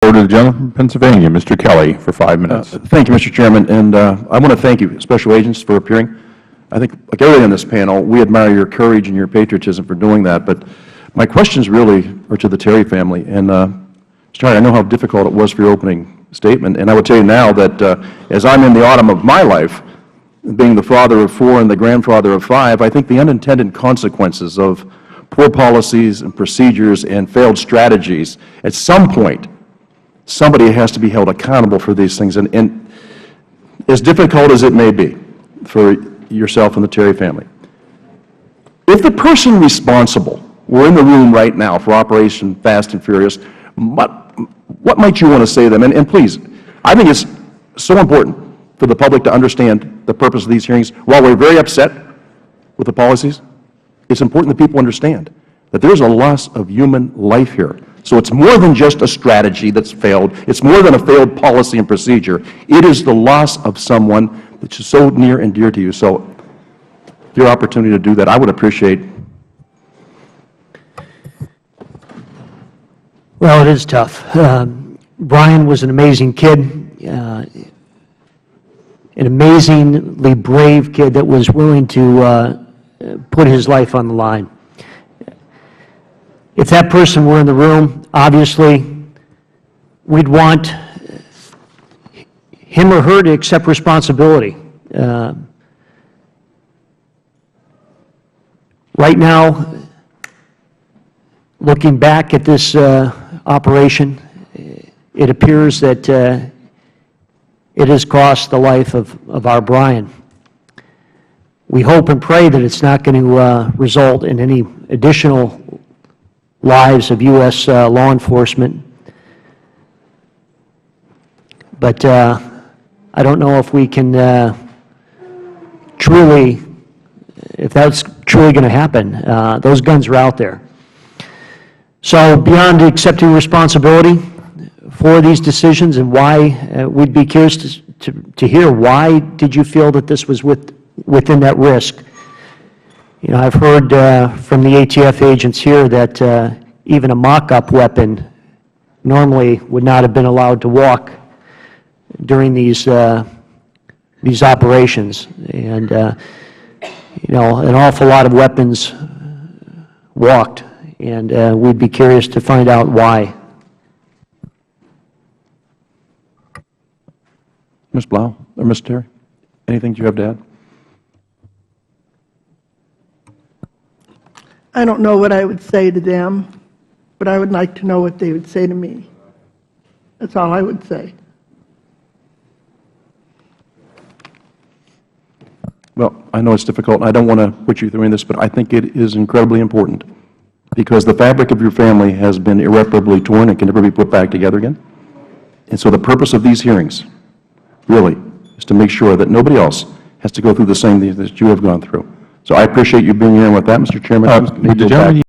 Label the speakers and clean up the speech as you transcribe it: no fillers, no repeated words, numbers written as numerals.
Speaker 1: Order the gentleman from Pennsylvania, Mr. Kelly, for 5 minutes.
Speaker 2: Thank you, Mr. Chairman, and I want to thank you, special agents, for appearing. I think, like everybody on this panel, we admire your courage and your patriotism for doing that, but my questions really are to the Terry family. And, Mr. Terry, I know how difficult it was for your opening statement, and I would tell you now that as I'm in the autumn of my life, being the father of 4 and the grandfather of 5, I think the unintended consequences of poor policies and procedures and failed strategies, at some point, somebody has to be held accountable for these things. And as difficult as it may be for yourself and the Terry family, if the person responsible were in the room right now for Operation Fast and Furious, what might you want to say to them? And please, I think it's so important for the public to understand the purpose of these hearings. While we're very upset with the policies, it's important that people understand that there's a loss of human life here. So it's more than just a strategy that's failed. It's more than a failed policy and procedure. It is the loss of someone that's so near and dear to you. So your opportunity to do that, I would appreciate.
Speaker 3: Well, it is tough. Brian was an amazing kid, an amazingly brave kid that was willing to put his life on the line. If that person were in the room, obviously, we'd want him or her to accept responsibility. Right now, looking back at this operation, it appears that it has cost the life of our Brian. We hope and pray that it's not going to result in any additional lives of U.S. law enforcement. But I don't know if we can truly, if that's truly going to happen. Those guns are out there. So beyond accepting responsibility for these decisions and why, we'd be curious to hear, why did you feel that this was within that risk? You know, I've heard from the ATF agents here that even a mock-up weapon normally would not have been allowed to walk during these operations. And, you know, an awful lot of weapons walked, and we'd be curious to find out why.
Speaker 2: Ms. Blau or Mr. Terry, anything you have to add?
Speaker 4: I don't know what I would say to them, but I would like to know what they would say to me. That's all I would say.
Speaker 2: Well, I know it's difficult, and I don't want to put you through this, but I think it is incredibly important, because the fabric of your family has been irreparably torn and can never be put back together again. And so the purpose of these hearings, really, is to make sure that nobody else has to go through the same thing that you have gone through. So I appreciate you being here, and with that, Mr. Chairman,
Speaker 1: the gentleman